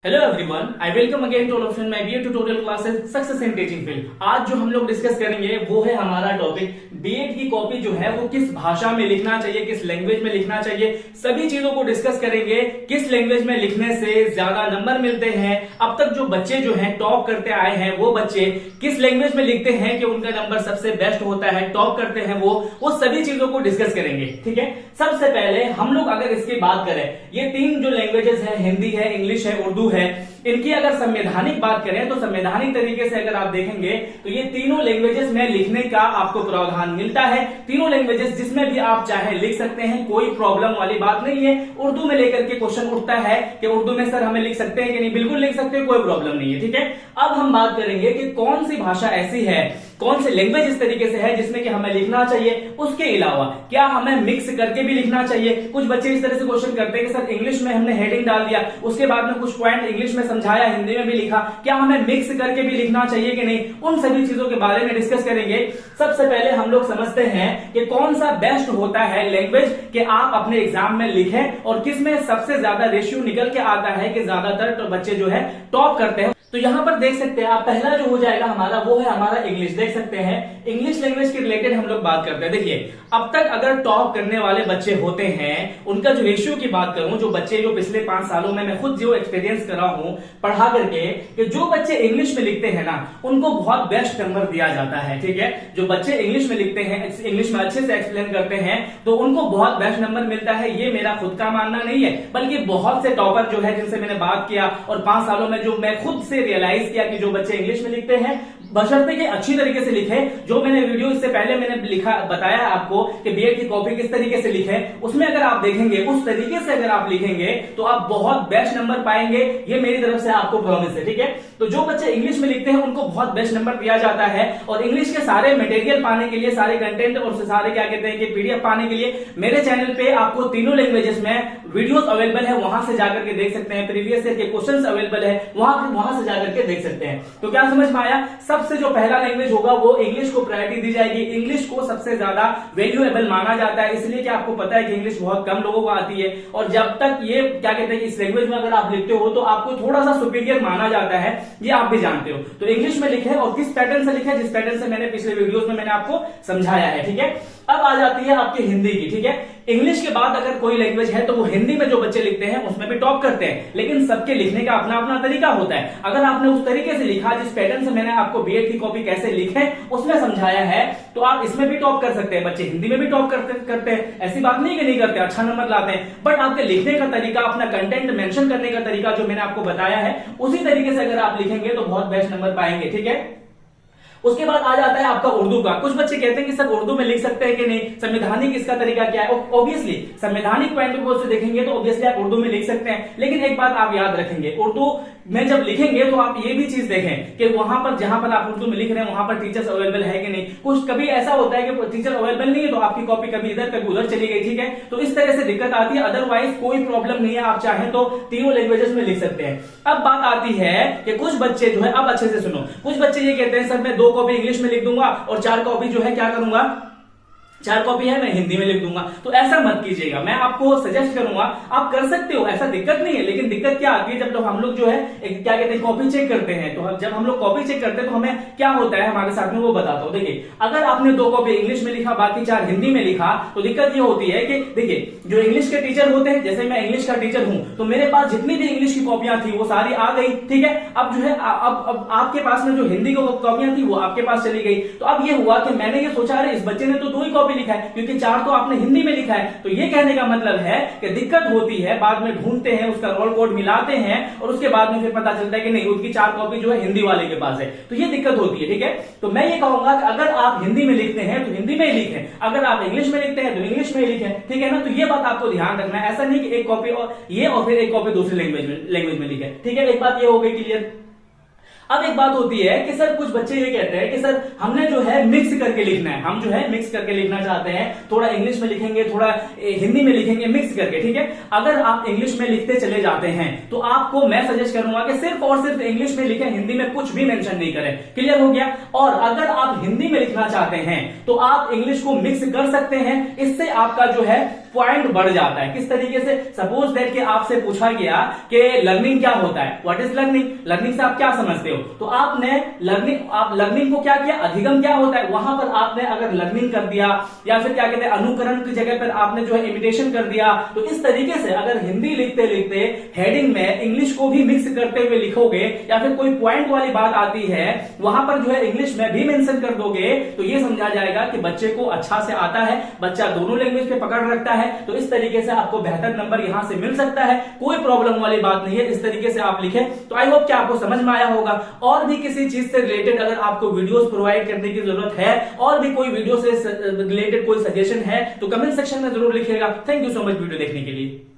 Hello everyone, I welcome again to all of my BA tutorial classes success in teaching field. आज जो हम लोग discuss करेंगे वो है हमारा टॉपिक बीएड की कॉपी जो है वो किस भाषा में लिखना चाहिए, किस लैंग्वेज में लिखना चाहिए, सभी चीजों को डिस्कस करेंगे। किस लैंग्वेज में लिखने से ज्यादा नंबर मिलते हैं, अब तक जो बच्चे जो हैं टॉप करते आए हैं वो बच्चे किस लैंग्वेज में लिखते हैं कि उनका नंबर सबसे बेस्ट होता है, टॉप करते हैं वो सभी चीजों को डिस्कस करेंगे। ठीक है, सबसे पहले हम लोग अगर इसकी बात करें, ये तीन जो लैंग्वेजेस है, हिंदी है, इंग्लिश है, उर्दू है, इनकी अगर संवैधानिक बात करें तो संवैधानिक तरीके से अगर आप देखेंगे तो ये तीनों लैंग्वेजेस में लिखने का आपको प्रावधान मिलता है। तीनों लैंग्वेजेस जिसमें भी आप चाहे लिख सकते हैं, कोई प्रॉब्लम वाली बात नहीं है। उर्दू में लेकर के क्वेश्चन उठता है कि उर्दू में सर हमें लिख सकते हैं कि नहीं, बिल्कुल लिख सकते हैं, कोई प्रॉब्लम नहीं है। ठीक है, अब हम बात करेंगे कि कौन सी भाषा ऐसी है, कौन सी लैंग्वेज इस तरीके से है जिसमें कि हमें लिखना चाहिए। उसके अलावा क्या हमें मिक्स करके भी लिखना चाहिए। कुछ बच्चे इस तरह से क्वेश्चन करते हैं कि सर इंग्लिश में हमने हेडिंग डाल दिया, उसके बाद में कुछ पॉइंट इंग्लिश में समझाया, हिंदी में भी लिखा, क्या हमें मिक्स करके भी लिखना चाहिए कि नहीं, उन सभी चीजों के बारे में डिस्कस करेंगे। सबसे पहले हम लोग समझते हैं कि कौन सा बेस्ट होता है लैंग्वेज कि आप अपने एग्जाम में लिखें और किसमें सबसे ज्यादा रेशियो निकल के आता है कि ज्यादातर तो बच्चे जो है टॉप करते हैं। तो यहां पर देख सकते हैं आप, पहला जो हो जाएगा हमारा वो है हमारा इंग्लिश। देख सकते हैं इंग्लिश लैंग्वेज के रिलेटेड हम लोग बात करते हैं। देखिए, अब तक अगर टॉप करने वाले बच्चे होते हैं, उनका जो रेशियो की बात करूं, जो बच्चे जो पिछले 5 सालों में मैं खुद जो एक्सपीरियंस कर रहा हूं पढ़ा करके, कि जो बच्चे इंग्लिश में लिखते हैं ना उनको बहुत बेस्ट नंबर दिया जाता है। ठीक है, जो बच्चे इंग्लिश में लिखते हैं, इंग्लिश में अच्छे से एक्सप्लेन करते हैं तो उनको बहुत बेस्ट नंबर मिलता है। ये मेरा खुद का मानना नहीं है, बल्कि बहुत से टॉपर जो है जिनसे मैंने बात किया और 5 सालों में जो मैं खुद से रियलाइज किया कि जो बच्चे इंग्लिश में लिखते हैं, बशर्ते कि अच्छी तरीके से लिखे। जो मैंने वीडियो इससे पहले मैंने लिखा बताया आपको कि बीएड की कॉपी किस तरीके से लिखे, उसमें अगर आप देखेंगे उस तरीके से अगर आप लिखेंगे तो आप बहुत बेस्ट नंबर पाएंगे। ये मेरी तरफ से आपको प्रॉमिस है। ठीक है, तो जो बच्चे इंग्लिश में लिखते हैं उनको बहुत बेस्ट नंबर दिया जाता है। और इंग्लिश के सारे मटेरियल पाने के लिए, सारे कंटेंट और सारे क्या कहते हैं कि पीडीएफ पाने के लिए मेरे चैनल पे आपको तीनों लैंग्वेजेस में वीडियोस अवेलेबल है, वहां से जाकर के देख सकते हैं। प्रीवियस ईयर के क्वेश्चंस अवेलेबल है, वहां से जाकर के देख सकते हैं। तो क्या समझ में आया? सबसे जो पहला लैंग्वेज होगा वो इंग्लिश को प्रायोरिटी दी जाएगी। इंग्लिश को सबसे ज्यादा वैल्यूएबल माना जाता है, इसलिए कि आपको पता है कि इंग्लिश बहुत कम लोगों को आती है और जब तक ये क्या कहते हैं कि इस लैंग्वेज में अगर आप लिखते हो तो आपको थोड़ा सा सुपीरियर माना जाता है, ये आप भी जानते हो। तो इंग्लिश में लिखे और किस पैटर्न से लिखे, जिस पैटर्न से मैंने पिछले वीडियोस में मैंने आपको समझाया है। ठीक है, अब आ जाती है आपकी हिंदी की। ठीक है, इंग्लिश के बाद अगर कोई लैंग्वेज है तो वो हिंदी में जो बच्चे लिखते हैं उसमें भी टॉप करते हैं, लेकिन सबके लिखने का अपना अपना तरीका होता है। अगर आपने उस तरीके से लिखा जिस पैटर्न से मैंने आपको बीएड की कॉपी कैसे लिखे उसमें समझाया है, तो आप इसमें भी टॉप कर सकते हैं। बच्चे हिंदी में भी टॉप करते हैं, ऐसी बात नहीं कि नहीं करते, अच्छा नंबर लाते हैं। बट आपके लिखने का तरीका, अपना कंटेंट मेंशन करने का तरीका जो मैंने आपको बताया है, उसी तरीके से अगर आप लिखेंगे तो बहुत बेस्ट नंबर पाएंगे। ठीक है, उसके बाद आ जाता है आपका उर्दू का। कुछ बच्चे कहते हैं कि सर उर्दू में लिख सकते हैं कि नहीं, संवैधानिक इसका तरीका क्या है। ऑब्वियसली संवैधानिक पॉइंट ऑफ व्यू से देखेंगे तो ऑब्वियसली आप उर्दू में लिख सकते हैं, लेकिन एक बात आप याद रखेंगे, उर्दू में जब लिखेंगे तो आप ये भी चीज देखें कि वहां पर जहां पर आप उर्दू में लिख रहे हैं वहां पर टीचर्स अवेलेबल है कि नहीं। कुछ कभी ऐसा होता है कि टीचर अवेलेबल नहीं है तो आपकी कॉपी कभी इधर कभी उधर चली गई। ठीक है, तो इस तरह से दिक्कत आती है, अदरवाइज कोई प्रॉब्लम नहीं है, आप चाहें तो तीनों लैंग्वेजेस में लिख सकते हैं। अब बात आती है कि कुछ बच्चे जो है, अब अच्छे से सुनो, कुछ बच्चे ये कहते हैं सर मैं 2 कॉपी इंग्लिश में लिख दूंगा और 4 कॉपी जो है क्या करूंगा, 4 कॉपी है मैं हिंदी में लिख दूंगा। तो ऐसा मत कीजिएगा, मैं आपको सजेस्ट करूंगा, आप कर सकते हो, ऐसा दिक्कत नहीं है। लेकिन दिक्कत क्या आती है, जब तो हम लोग जो है क्या कहते हैं कॉपी चेक करते हैं, तो जब हम लोग कॉपी चेक करते हैं तो हमें क्या होता है हमारे साथ में, वो बताता हूं। देखिए, अगर आपने 2 कॉपी इंग्लिश में लिखा, बाकी 4 हिंदी में लिखा, तो दिक्कत ये होती है कि देखिए जो इंग्लिश के टीचर होते हैं, जैसे मैं इंग्लिश का टीचर हूं तो मेरे पास जितनी भी इंग्लिश की कॉपियां थी वो सारी आ गई। ठीक है, अब जो है अब आपके पास में जो हिंदी की कॉपियां थी वो आपके पास चली गई। तो अब ये हुआ कि मैंने ये सोचा अरे इस बच्चे ने तो 2 ही कॉपी लिखा है, क्योंकि 4 तो आपने हिंदी में लिखा है। तो ये कहने का मतलब है कि दिक्कत होती है, बाद में ढूंढते हैं, उसका रोल कोड मिलाते हैं और उसके बाद में फिर पता चलता है कि नहीं, उसकी 4 कॉपी जो है हिंदी वाले के पास है। तो ये दिक्कत होती है। ठीक है, तो मैं ये कहूंगा कि अगर आप हिंदी में लिखते हैं तो हिंदी में ही लिखें, अगर आप इंग्लिश में लिखते हैं तो इंग्लिश में ही लिखें। ठीक है ना, तो ये बात आपको ध्यान रखना है। ऐसा नहीं कि एक कॉपी और ये और फिर एक कॉपी दूसरी लैंग्वेज में लिखें। ठीक है, एक बात ये हो गई क्लियर। अब एक बात होती है कि सर कुछ बच्चे ये कहते हैं कि सर हमने जो है मिक्स करके लिखना है, हम जो है मिक्स करके लिखना चाहते हैं, थोड़ा इंग्लिश में लिखेंगे, थोड़ा हिंदी में लिखेंगे, मिक्स करके। ठीक है, अगर आप इंग्लिश में लिखते चले जाते हैं तो आपको मैं सजेस्ट करूंगा कि सिर्फ और सिर्फ इंग्लिश में लिखें, हिंदी में कुछ भी मेंशन नहीं करें। क्लियर हो गया? और अगर आप हिंदी में लिखना चाहते हैं तो आप इंग्लिश को मिक्स कर सकते हैं, इससे आपका जो है पॉइंट बढ़ जाता है। किस तरीके से? सपोज दैट कि आपसे पूछा गया कि लर्निंग क्या होता है, व्हाट इज लर्निंग, लर्निंग से आप क्या समझते हो, तो आपने लर्निंग को क्या किया, अधिगम क्या होता है, वहां पर आपने अगर लर्निंग कर दिया, या फिर क्या कहते हैं अनुकरण की जगह पर आपने जो है इमिटेशन कर दिया। तो इस तरीके से अगर हिंदी लिखते लिखते हेडिंग में इंग्लिश को भी मिक्स करते हुए लिखोगे, या फिर कोई पॉइंट वाली बात आती है वहां पर जो है इंग्लिश में भी मेंशन कर दोगे, तो ये समझा जाएगा कि बच्चे को अच्छा से आता है, बच्चा दोनों लैंग्वेज पे पकड़ रखता है। तो इस तरीके से आपको बेहतर नंबर यहां से मिल सकता है, कोई प्रॉब्लम वाली बात नहीं है। इस तरीके से आप लिखें तो आई होप कि आपको समझ में आया होगा। और भी किसी चीज से रिलेटेड अगर आपको वीडियोस प्रोवाइड करने की जरूरत है, और भी कोई वीडियो से रिलेटेड कोई सजेशन है, तो कमेंट सेक्शन में जरूर लिखिएगा। Thank you so much video देखने के लिए।